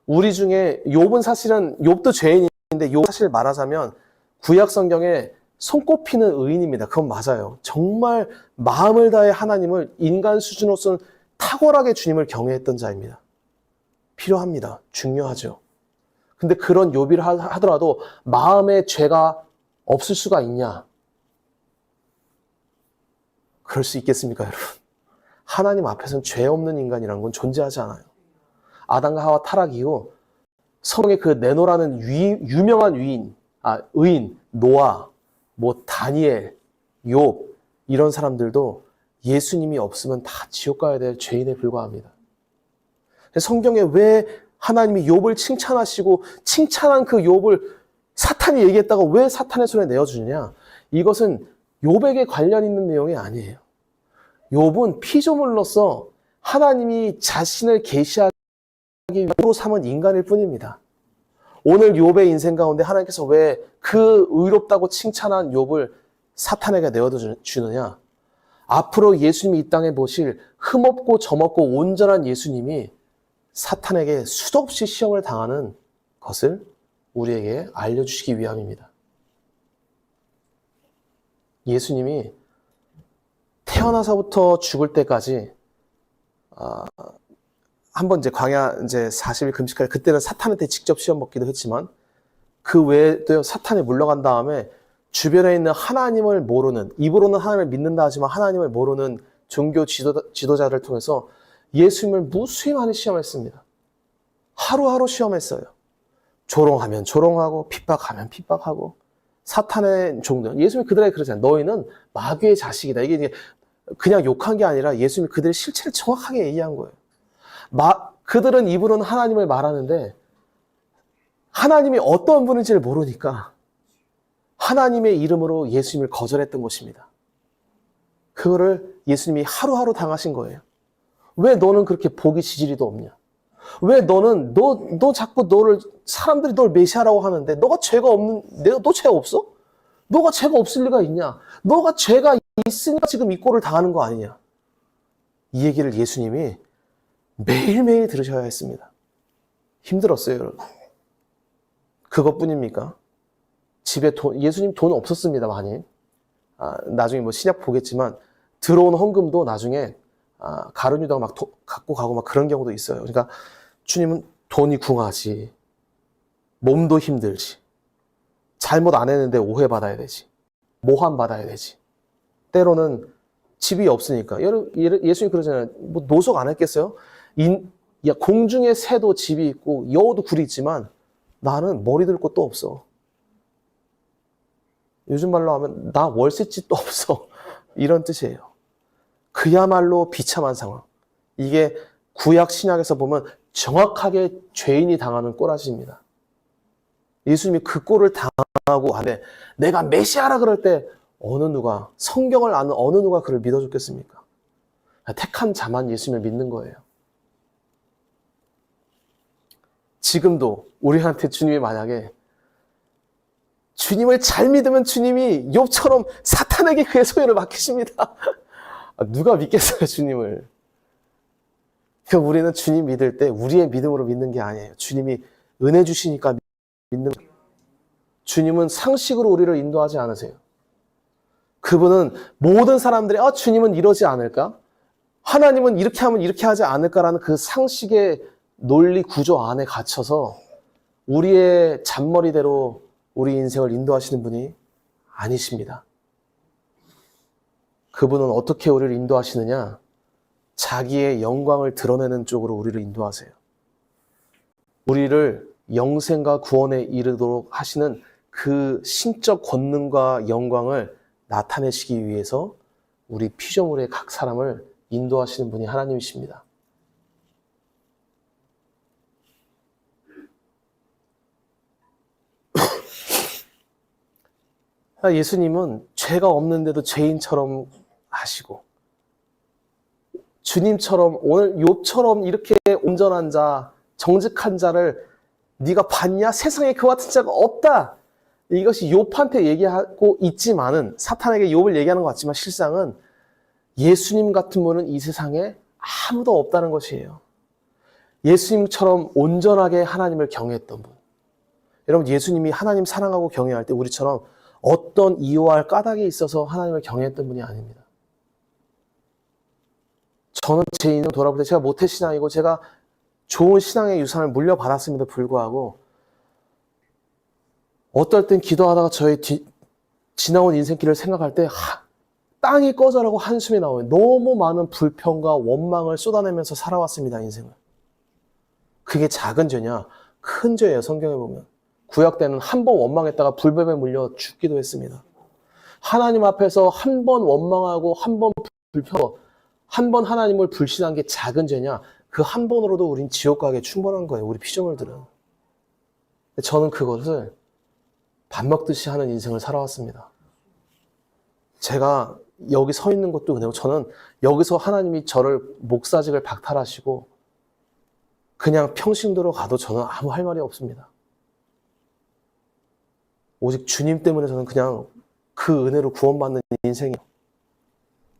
우리 중에 욥은 사실은 욥도 죄인인데 욥 사실 말하자면 구약 성경에 손꼽히는 의인입니다. 그건 맞아요. 정말 마음을 다해 하나님을 인간 수준으로서는 탁월하게 주님을 경외했던 자입니다. 필요합니다. 중요하죠. 근데 그런 욥을 하더라도 마음에 죄가 없을 수가 있냐? 그럴 수 있겠습니까, 여러분? 하나님 앞에서는 죄 없는 인간이라는 건 존재하지 않아요. 아담과 하와 타락 이후 성경에 그 네노라는 유명한 의인, 노아, 다니엘, 욥 이런 사람들도 예수님이 없으면 다 지옥 가야 될 죄인에 불과합니다. 성경에 왜 하나님이 욥을 칭찬하시고 칭찬한 그 욥을 사탄이 얘기했다가 왜 사탄의 손에 내어주느냐? 이것은 욥에게 관련 있는 내용이 아니에요. 욥은 피조물로서 하나님이 자신을 계시하기 위로 삼은 인간일 뿐입니다. 오늘 욥의 인생 가운데 하나님께서 왜 그 의롭다고 칭찬한 욥을 사탄에게 내어주느냐? 앞으로 예수님이 이 땅에 모실 흠없고 점없고 온전한 예수님이 사탄에게 수도 없이 시험을 당하는 것을 우리에게 알려주시기 위함입니다. 예수님이 태어나서부터 죽을 때까지 한번 이제 광야 이제 40일 금식할 그때는 사탄한테 직접 시험 먹기도 했지만 그 외에도 사탄에 물러간 다음에 주변에 있는 하나님을 모르는, 입으로는 하나님을 믿는다 하지만 하나님을 모르는 종교 지도자를 통해서 예수님을 무수히 많이 시험했습니다. 하루하루 시험했어요. 조롱하면 조롱하고 핍박하면 핍박하고 사탄의 종들. 예수님이 그들에게 그러잖아요. 너희는 마귀의 자식이다. 이게 그냥 욕한 게 아니라 예수님이 그들의 실체를 정확하게 얘기한 거예요. 그들은 입으로는 하나님을 말하는데 하나님이 어떤 분인지를 모르니까 하나님의 이름으로 예수님을 거절했던 것입니다. 그거를 예수님이 하루하루 당하신 거예요. 왜 너는 그렇게 복이 지지리도 없냐? 왜 너는 너 자꾸 사람들이 널 메시아라고 하는데 너 죄가 없어? 너가 죄가 없을 리가 있냐? 너가 죄가 있으니까 지금 이 꼴을 당하는 거 아니냐? 이 얘기를 예수님이 매일매일 들으셔야 했습니다. 힘들었어요, 여러분. 그것뿐입니까? 집에 예수님 돈 없었습니다, 많이. 나중에 뭐 신약 보겠지만 들어온 헌금도 나중에 가룟유다가 막 갖고 가고 막 그런 경우도 있어요. 그러니까 주님은 돈이 궁하지, 몸도 힘들지, 잘못 안 했는데 오해받아야 되지, 모함받아야 되지. 때로는 집이 없으니까. 예수님 그러잖아요. 뭐 노석 안 했겠어요? 공중의 새도 집이 있고 여우도 굴이 있지만 나는 머리 들 곳도 없어. 요즘 말로 하면 나 월세집도 없어. 이런 뜻이에요. 그야말로 비참한 상황. 이게 구약 신약에서 보면 정확하게 죄인이 당하는 꼬라지입니다. 예수님이 그 꼴을 당하고 하는데 내가 메시아라 그럴 때 성경을 아는 어느 누가 그를 믿어줬겠습니까? 택한 자만 예수님을 믿는 거예요. 지금도 우리한테 주님이 만약에 주님을 잘 믿으면 주님이 욥처럼 사탄에게 그의 소유를 맡기십니다. 누가 믿겠어요, 주님을? 그러니까 우리는 주님 믿을 때 우리의 믿음으로 믿는 게 아니에요. 주님이 은혜 주시니까 믿는 거예요. 주님은 상식으로 우리를 인도하지 않으세요. 그분은 모든 사람들이 주님은 이러지 않을까? 하나님은 이렇게 하면 이렇게 하지 않을까라는 그 상식의 논리 구조 안에 갇혀서 우리의 잔머리대로 우리 인생을 인도하시는 분이 아니십니다. 그분은 어떻게 우리를 인도하시느냐? 자기의 영광을 드러내는 쪽으로 우리를 인도하세요. 우리를 영생과 구원에 이르도록 하시는 그 신적 권능과 영광을 나타내시기 위해서 우리 피조물의 각 사람을 인도하시는 분이 하나님이십니다. 예수님은 죄가 없는데도 죄인처럼 하시고 주님처럼 오늘 욥처럼 이렇게 온전한 자, 정직한 자를 네가 봤냐? 세상에 그와 같은 자가 없다. 이것이 욥한테 얘기하고 있지만은 사탄에게 욥을 얘기하는 것 같지만 실상은 예수님 같은 분은 이 세상에 아무도 없다는 것이에요. 예수님처럼 온전하게 하나님을 경외했던 분. 여러분 예수님이 하나님 사랑하고 경외할 때 우리처럼 어떤 이유할 까닭이 있어서 하나님을 경외했던 분이 아닙니다. 저는 제 인생 돌아볼 때 제가 모태신앙이고 제가 좋은 신앙의 유산을 물려받았음에도 불구하고 어떨 땐 기도하다가 저의 지나온 인생길을 생각할 때 땅이 꺼져라고 한숨이 나와요. 너무 많은 불평과 원망을 쏟아내면서 살아왔습니다, 인생을. 그게 작은 죄냐? 큰 죄예요, 성경에 보면. 구약 때는 한 번 원망했다가 불뱀에 물려 죽기도 했습니다. 하나님 앞에서 한 번 원망하고 한 번 불평, 한 번 하나님을 불신한 게 작은 죄냐? 그 한 번으로도 우린 지옥 가기에 충분한 거예요, 우리 피조물들은. 저는 그것을 밥 먹듯이 하는 인생을 살아왔습니다. 제가 여기 서 있는 것도 은혜고 저는 여기서 하나님이 저를 목사직을 박탈하시고 그냥 평신도로 가도 저는 아무 할 말이 없습니다. 오직 주님 때문에 저는 그냥 그 은혜로 구원받는 인생이에요.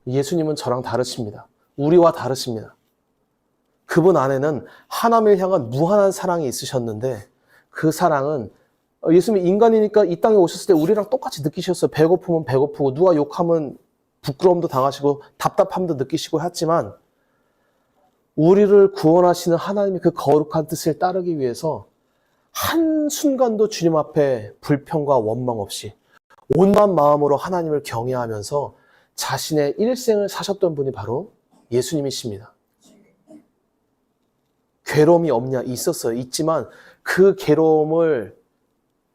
예수님은 저랑 다르십니다. 우리와 다르십니다. 그분 안에는 하나님을 향한 무한한 사랑이 있으셨는데 그 사랑은 예수님이 인간이니까 이 땅에 오셨을 때 우리랑 똑같이 느끼셨어요. 배고프면 배고프고 누가 욕하면 부끄러움도 당하시고 답답함도 느끼시고 했지만 우리를 구원하시는 하나님의 그 거룩한 뜻을 따르기 위해서 한순간도 주님 앞에 불평과 원망 없이 온만 마음으로 하나님을 경외하면서 자신의 일생을 사셨던 분이 바로 예수님이십니다. 괴로움이 없냐? 있었어요. 있지만 그 괴로움을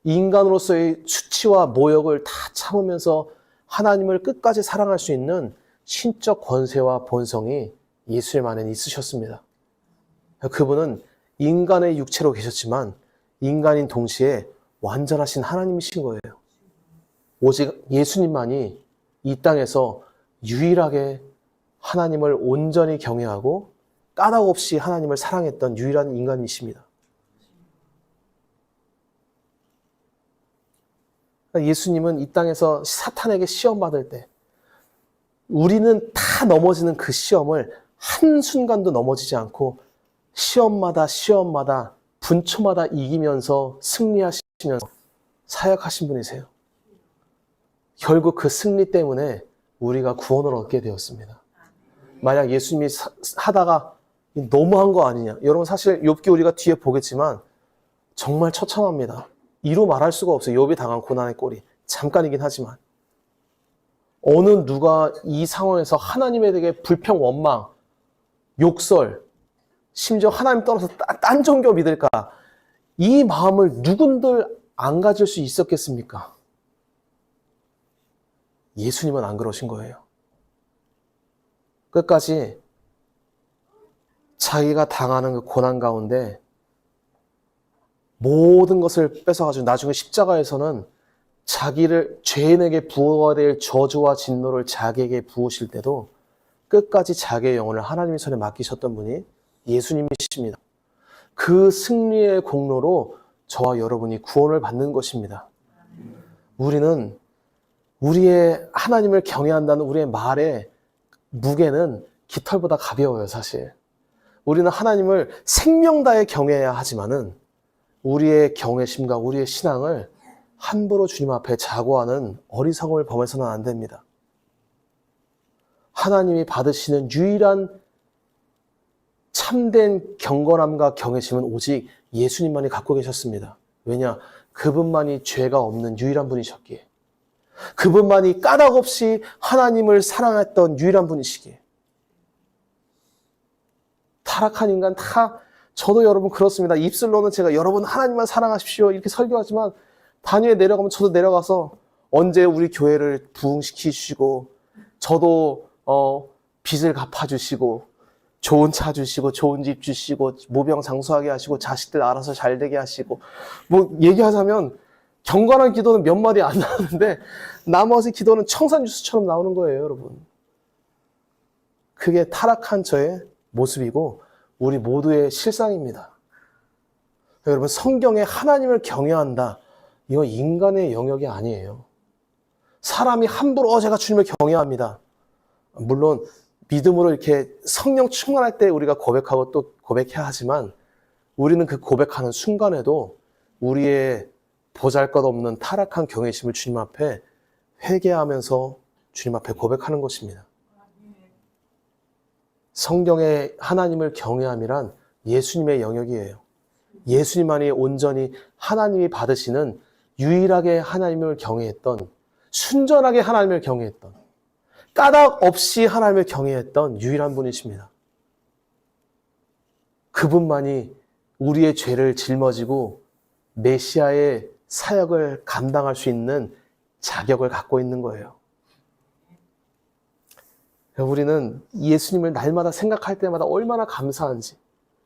인간으로서의 수치와 모욕을 다 참으면서 하나님을 끝까지 사랑할 수 있는 신적 권세와 본성이 예수님 안에 있으셨습니다. 그분은 인간의 육체로 계셨지만 인간인 동시에 완전하신 하나님이신 거예요. 오직 예수님만이 이 땅에서 유일하게 하나님을 온전히 경외하고 까닭 없이 하나님을 사랑했던 유일한 인간이십니다. 예수님은 이 땅에서 사탄에게 시험받을 때 우리는 다 넘어지는 그 시험을 한순간도 넘어지지 않고 시험마다 분초마다 이기면서 승리하시면서 사역하신 분이세요. 결국 그 승리 때문에 우리가 구원을 얻게 되었습니다. 만약 예수님이 하다가 너무한 거 아니냐. 여러분 사실 욥기 우리가 뒤에 보겠지만 정말 처참합니다. 이루 말할 수가 없어요. 욥이 당한 고난의 꼴이. 잠깐이긴 하지만. 어느 누가 이 상황에서 하나님에 대해 불평, 원망, 욕설, 심지어 하나님 떠나서 딴 종교 믿을까? 이 마음을 누군들 안 가질 수 있었겠습니까? 예수님은 안 그러신 거예요. 끝까지 자기가 당하는 그 고난 가운데 모든 것을 뺏어가지고 나중에 십자가에서는 자기를 죄인에게 부어야 될 저주와 진노를 자기에게 부으실 때도 끝까지 자기의 영혼을 하나님의 손에 맡기셨던 분이 예수님이십니다. 그 승리의 공로로 저와 여러분이 구원을 받는 것입니다. 우리는 우리의 하나님을 경외한다는 우리의 말의 무게는 깃털보다 가벼워요, 사실. 우리는 하나님을 생명 다해 경외해야 하지만은 우리의 경외심과 우리의 신앙을 함부로 주님 앞에 자고하는 어리석음을 범해서는 안 됩니다. 하나님이 받으시는 유일한 참된 경건함과 경외심은 오직 예수님만이 갖고 계셨습니다. 왜냐? 그분만이 죄가 없는 유일한 분이셨기에. 그분만이 까닭 없이 하나님을 사랑했던 유일한 분이시기에. 타락한 인간 저도 여러분 그렇습니다. 입술로는 제가 여러분 하나님만 사랑하십시오 이렇게 설교하지만 단위에 내려가면 저도 내려가서 언제 우리 교회를 부흥시키시고 저도 빚을 갚아주시고 좋은 차 주시고 좋은 집 주시고 모병 장수하게 하시고 자식들 알아서 잘 되게 하시고 뭐 얘기하자면 경건한 기도는 몇 마디 안 나오는데 나머지 기도는 청산유수처럼 나오는 거예요, 여러분. 그게 타락한 저의 모습이고 우리 모두의 실상입니다. 여러분, 성경에 하나님을 경외한다. 이거 인간의 영역이 아니에요. 사람이 함부로 제가 주님을 경외합니다. 물론 믿음으로 이렇게 성령 충만할 때 우리가 고백하고 또 고백해야 하지만 우리는 그 고백하는 순간에도 우리의 보잘것없는 타락한 경외심을 주님 앞에 회개하면서 주님 앞에 고백하는 것입니다. 성경의 하나님을 경외함이란 예수님의 영역이에요. 예수님만이 온전히 하나님이 받으시는 유일하게 하나님을 경외했던, 순전하게 하나님을 경외했던, 까닭 없이 하나님을 경외했던 유일한 분이십니다. 그분만이 우리의 죄를 짊어지고 메시아의 사역을 감당할 수 있는 자격을 갖고 있는 거예요. 우리는 예수님을 날마다 생각할 때마다 얼마나 감사한지,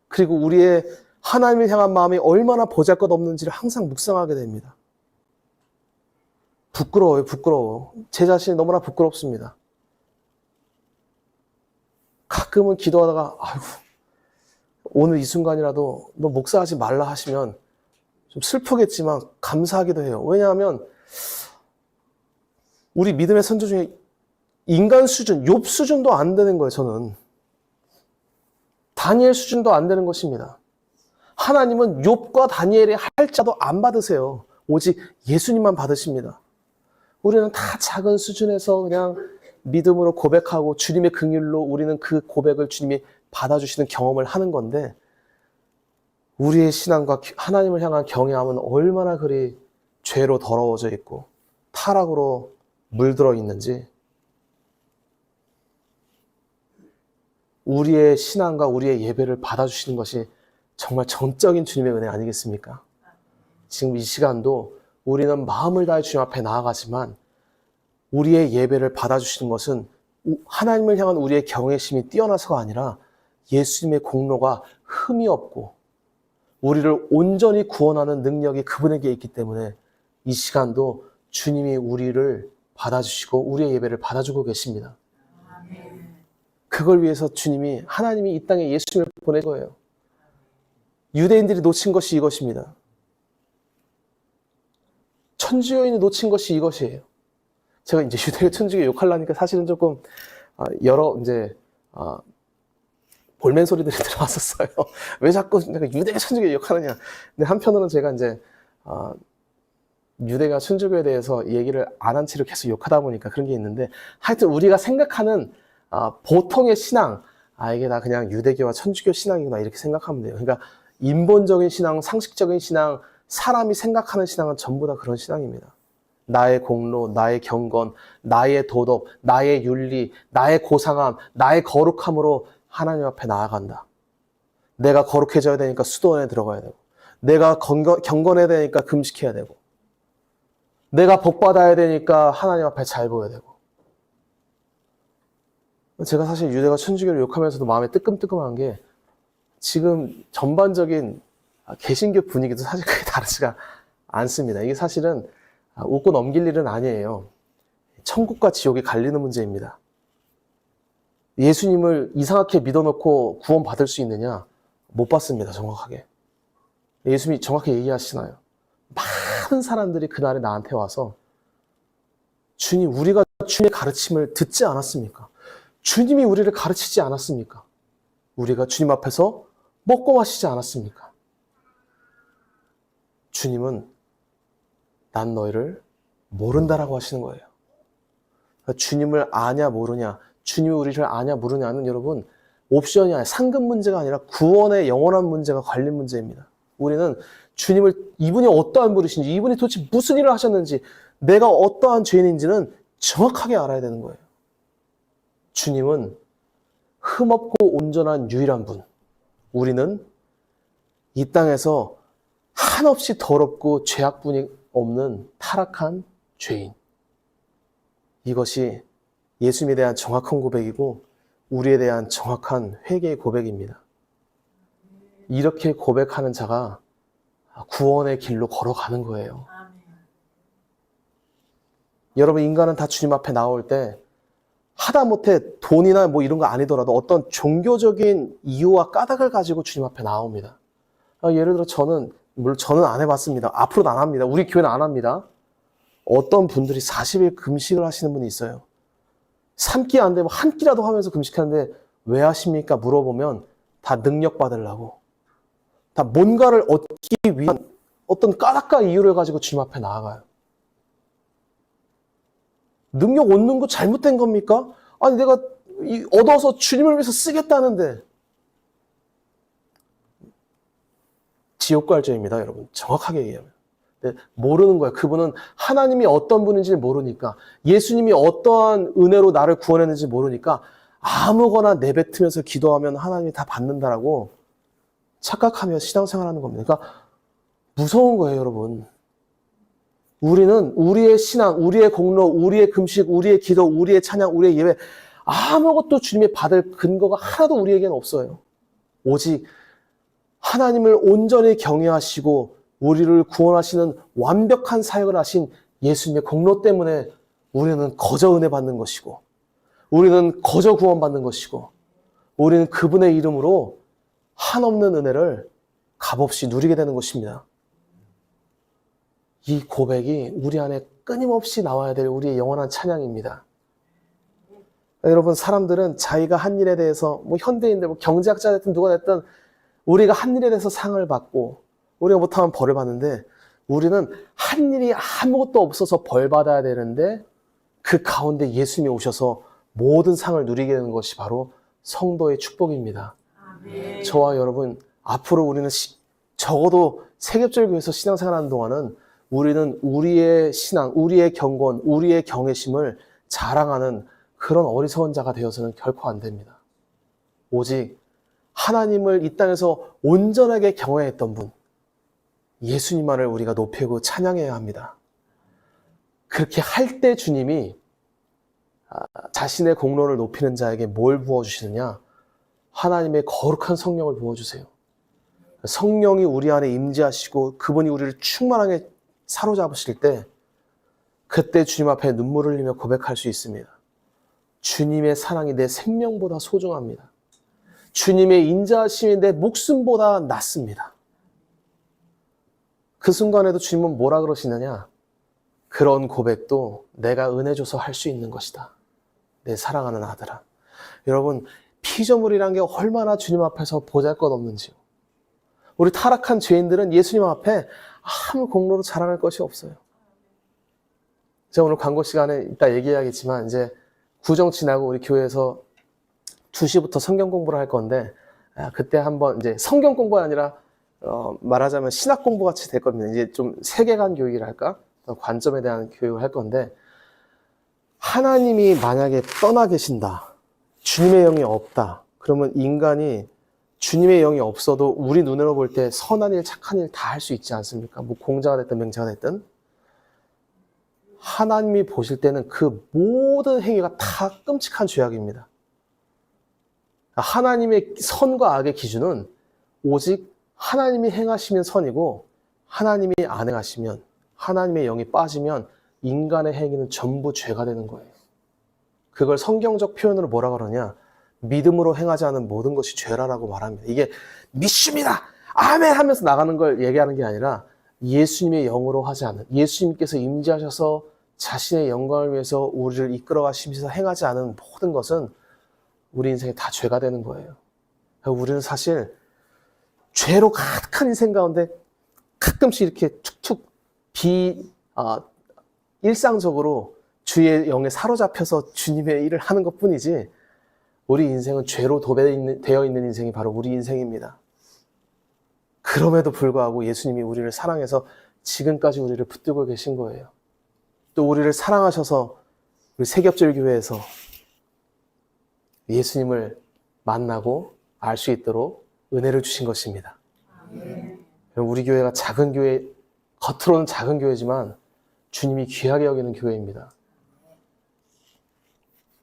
그리고 우리의 하나님을 향한 마음이 얼마나 보잘것없는지를 항상 묵상하게 됩니다. 부끄러워요, 부끄러워. 제 자신이 너무나 부끄럽습니다. 가끔은 기도하다가 아이고, 오늘 이 순간이라도 너 목사하지 말라 하시면 좀 슬프겠지만 감사하기도 해요. 왜냐하면 우리 믿음의 선조 중에 인간 수준, 욥 수준도 안 되는 거예요, 저는. 다니엘 수준도 안 되는 것입니다. 하나님은 욥과 다니엘의 할자도 안 받으세요. 오직 예수님만 받으십니다. 우리는 다 작은 수준에서 그냥 믿음으로 고백하고 주님의 긍휼로 우리는 그 고백을 주님이 받아주시는 경험을 하는 건데, 우리의 신앙과 하나님을 향한 경외함은 얼마나 그리 죄로 더러워져 있고 타락으로 물들어 있는지, 우리의 신앙과 우리의 예배를 받아주시는 것이 정말 전적인 주님의 은혜 아니겠습니까? 지금 이 시간도 우리는 마음을 다해 주님 앞에 나아가지만 우리의 예배를 받아주시는 것은 하나님을 향한 우리의 경외심이 뛰어나서가 아니라 예수님의 공로가 흠이 없고 우리를 온전히 구원하는 능력이 그분에게 있기 때문에 이 시간도 주님이 우리를 받아주시고 우리의 예배를 받아주고 계십니다. 그걸 위해서 주님이, 하나님이 이 땅에 예수님을 보낸 거예요. 유대인들이 놓친 것이 이것입니다. 천주교인이 놓친 것이 이것이에요. 제가 이제 유대교 천주교 욕하려니까 사실은 조금 여러 이제 볼멘 소리들이 들어왔었어요. 왜 자꾸 내가 유대교 천주교 욕하느냐. 근데 한편으로는 제가 이제 유대가 천주교에 대해서 얘기를 안 한 채로 계속 욕하다 보니까 그런 게 있는데, 하여튼 우리가 생각하는 보통의 신앙, 이게 다 그냥 유대교와 천주교 신앙이구나 이렇게 생각하면 돼요. 그러니까 인본적인 신앙, 상식적인 신앙, 사람이 생각하는 신앙은 전부 다 그런 신앙입니다. 나의 공로, 나의 경건, 나의 도덕, 나의 윤리, 나의 고상함, 나의 거룩함으로 하나님 앞에 나아간다. 내가 거룩해져야 되니까 수도원에 들어가야 되고, 내가 경건해야 되니까 금식해야 되고, 내가 복받아야 되니까 하나님 앞에 잘 보여야 되고. 제가 사실 유대가 천주교를 욕하면서도 마음에 뜨끔뜨끔한 게, 지금 전반적인 개신교 분위기도 사실 크게 다르지가 않습니다. 이게 사실은 웃고 넘길 일은 아니에요. 천국과 지옥이 갈리는 문제입니다. 예수님을 이상하게 믿어놓고 구원받을 수 있느냐? 못 받습니다, 정확하게. 예수님이 정확히 얘기하시나요? 많은 사람들이 그날에 나한테 와서, 주님, 우리가 주님의 가르침을 듣지 않았습니까? 주님이 우리를 가르치지 않았습니까? 우리가 주님 앞에서 먹고 마시지 않았습니까? 주님은 난 너희를 모른다라고 하시는 거예요. 그러니까 주님을 아냐 모르냐, 주님이 우리를 아냐 모르냐는 여러분 옵션이 아니라 상급 문제가 아니라 구원의 영원한 문제가 관련 문제입니다. 우리는 주님을, 이분이 어떠한 분이신지, 이분이 도대체 무슨 일을 하셨는지, 내가 어떠한 죄인인지는 정확하게 알아야 되는 거예요. 주님은 흠없고 온전한 유일한 분. 우리는 이 땅에서 한없이 더럽고 죄악분이 없는 타락한 죄인. 이것이 예수님에 대한 정확한 고백이고 우리에 대한 정확한 회개의 고백입니다. 이렇게 고백하는 자가 구원의 길로 걸어가는 거예요. 여러분, 인간은 다 주님 앞에 나올 때 하다못해 돈이나 뭐 이런 거 아니더라도 어떤 종교적인 이유와 까닭을 가지고 주님 앞에 나옵니다. 예를 들어 물론 저는 안 해봤습니다. 앞으로도 안 합니다. 우리 교회는 안 합니다. 어떤 분들이 40일 금식을 하시는 분이 있어요. 3끼 안 되면 한 끼라도 하면서 금식하는데 왜 하십니까? 물어보면 다 능력 받으려고. 다 뭔가를 얻기 위한 어떤 까닭과 이유를 가지고 주님 앞에 나아가요. 능력 얻는 거 잘못된 겁니까? 아니, 내가 얻어서 주님을 위해서 쓰겠다는데. 지옥갈죄입니다, 여러분. 정확하게 얘기하면. 모르는 거예요. 그분은 하나님이 어떤 분인지 모르니까, 예수님이 어떠한 은혜로 나를 구원했는지 모르니까 아무거나 내뱉으면서 기도하면 하나님이 다 받는다라고 착각하며 신앙생활하는 겁니다. 그러니까 무서운 거예요, 여러분. 우리는 우리의 신앙, 우리의 공로, 우리의 금식, 우리의 기도, 우리의 찬양, 우리의 예배, 아무것도 주님이 받을 근거가 하나도 우리에게는 없어요. 오직 하나님을 온전히 경외하시고 우리를 구원하시는 완벽한 사역을 하신 예수님의 공로 때문에 우리는 거저 은혜 받는 것이고, 우리는 거저 구원받는 것이고, 우리는 그분의 이름으로 한없는 은혜를 값없이 누리게 되는 것입니다. 이 고백이 우리 안에 끊임없이 나와야 될 우리의 영원한 찬양입니다. 여러분, 사람들은 자기가 한 일에 대해서, 현대인들, 경제학자 됐든 누가 됐든 우리가 한 일에 대해서 상을 받고 우리가 못하면 벌을 받는데, 우리는 한 일이 아무것도 없어서 벌 받아야 되는데 그 가운데 예수님이 오셔서 모든 상을 누리게 되는 것이 바로 성도의 축복입니다. 아멘. 저와 여러분, 앞으로 우리는 적어도 세겹절교에서 신앙생활하는 동안은 우리는 우리의 신앙, 우리의 경건, 우리의 경외심을 자랑하는 그런 어리석은 자가 되어서는 결코 안 됩니다. 오직 하나님을 이 땅에서 온전하게 경외했던 분, 예수님만을 우리가 높이고 찬양해야 합니다. 그렇게 할 때 주님이 자신의 공로를 높이는 자에게 뭘 부어주시느냐? 하나님의 거룩한 성령을 부어주세요. 성령이 우리 안에 임재하시고 그분이 우리를 충만하게 사로잡으실 때 그때 주님 앞에 눈물을 흘리며 고백할 수 있습니다. 주님의 사랑이 내 생명보다 소중합니다. 주님의 인자하심이 내 목숨보다 낫습니다. 그 순간에도 주님은 뭐라 그러시느냐? 그런 고백도 내가 은혜 줘서 할 수 있는 것이다. 내 사랑하는 아들아. 여러분, 피조물이란 게 얼마나 주님 앞에서 보잘것없는지요. 우리 타락한 죄인들은 예수님 앞에 아무 공로로 자랑할 것이 없어요. 제가 오늘 광고 시간에 이따 얘기해야겠지만 이제 구정 지나고 우리 교회에서 2시부터 성경 공부를 할 건데 그때 한번 이제 성경 공부가 아니라 말하자면 신학 공부 같이 될 겁니다. 이제 좀 세계관 교육이라 할까? 관점에 대한 교육을 할 건데 하나님이 만약에 떠나 계신다. 주님의 영이 없다. 그러면 인간이 주님의 영이 없어도 우리 눈으로 볼 때 선한 일, 착한 일 다 할 수 있지 않습니까? 뭐 공자가 됐든 맹자가 됐든. 하나님이 보실 때는 그 모든 행위가 다 끔찍한 죄악입니다. 하나님의 선과 악의 기준은 오직 하나님이 행하시면 선이고 하나님이 안 행하시면 하나님의 영이 빠지면 인간의 행위는 전부 죄가 되는 거예요. 그걸 성경적 표현으로 뭐라 그러냐? 믿음으로 행하지 않은 모든 것이 죄라라고 말합니다. 이게 믿습니다! 아멘! 하면서 나가는 걸 얘기하는 게 아니라 예수님의 영으로 하지 않은, 예수님께서 임재하셔서 자신의 영광을 위해서 우리를 이끌어 가시면서 행하지 않은 모든 것은 우리 인생에 다 죄가 되는 거예요. 우리는 사실 죄로 가득한 인생 가운데 가끔씩 이렇게 툭툭 일상적으로 주의 영에 사로잡혀서 주님의 일을 하는 것 뿐이지 우리 인생은 죄로 도배되어 있는 인생이 바로 우리 인생입니다. 그럼에도 불구하고 예수님이 우리를 사랑해서 지금까지 우리를 붙들고 계신 거예요. 또 우리를 사랑하셔서 우리 세겹절교회에서 예수님을 만나고 알 수 있도록 은혜를 주신 것입니다. 우리 교회가 작은 교회, 겉으로는 작은 교회지만 주님이 귀하게 여기는 교회입니다.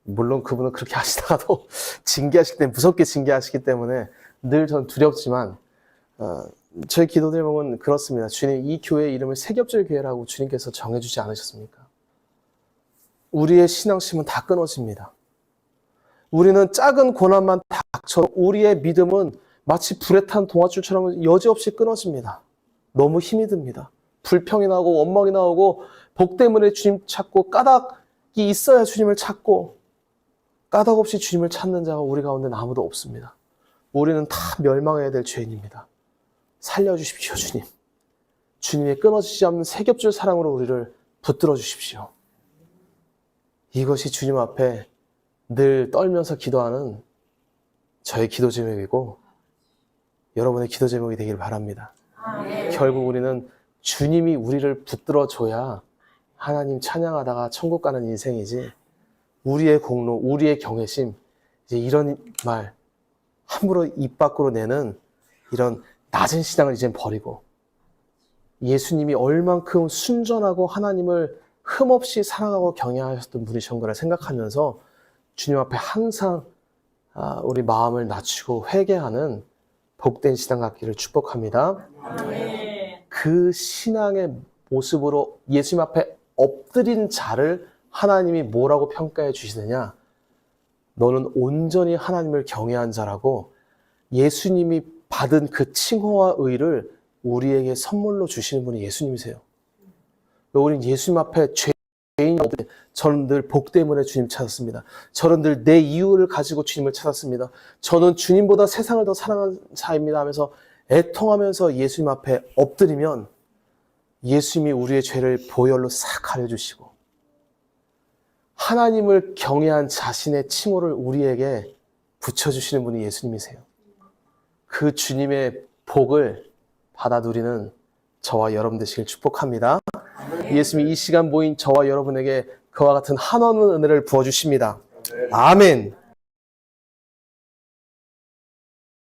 물론 그분은 그렇게 하시다가도 징계하실 때 무섭게 징계하시기 때문에 늘 전 두렵지만 저희 기도 제목은 그렇습니다. 주님, 이 교회의 이름을 세겹절교회라고 주님께서 정해주지 않으셨습니까? 우리의 신앙심은 다 끊어집니다. 우리는 작은 고난만 닥쳐 우리의 믿음은 마치 불에 탄 동아줄처럼 여지없이 끊어집니다. 너무 힘이 듭니다. 불평이 나오고 원망이 나오고 복 때문에 주님 찾고 까닭이 있어야 주님을 찾고 까닭 없이 주님을 찾는 자가 우리 가운데 아무도 없습니다. 우리는 다 멸망해야 될 죄인입니다. 살려주십시오, 주님. 주님의 끊어지지 않는 세겹줄 사랑으로 우리를 붙들어 주십시오. 이것이 주님 앞에 늘 떨면서 기도하는 저의 기도 제목이고 여러분의 기도 제목이 되길 바랍니다. 결국 우리는 주님이 우리를 붙들어 줘야 하나님 찬양하다가 천국 가는 인생이지 우리의 공로, 우리의 경외심, 이제 이런 말 함부로 입 밖으로 내는 이런 낮은 신앙을 이젠 버리고 예수님이 얼만큼 순전하고 하나님을 흠없이 사랑하고 경외하셨던 분이신 거라 생각하면서 주님 앞에 항상 우리 마음을 낮추고 회개하는 복된 신앙 갖기를 축복합니다. 그 신앙의 모습으로 예수님 앞에 엎드린 자를 하나님이 뭐라고 평가해 주시느냐? 너는 온전히 하나님을 경외한 자라고 예수님이 받은 그 칭호와 의를 우리에게 선물로 주시는 분이 예수님이세요. 우리는 예수님 앞에 죄인이 없을 때 저는 늘 복 때문에 주님 찾았습니다. 저는 늘 내 이유를 가지고 주님을 찾았습니다. 저는 주님보다 세상을 더 사랑하는 자입니다 하면서 애통하면서 예수님 앞에 엎드리면 예수님이 우리의 죄를 보혈로 싹 가려주시고 하나님을 경외한 자신의 칭호를 우리에게 붙여주시는 분이 예수님이세요. 그 주님의 복을 받아 누리는 저와 여러분 되시길 축복합니다. 예수님이 이 시간 모인 저와 여러분에게 그와 같은 한없는 은혜를 부어주십니다. 아멘.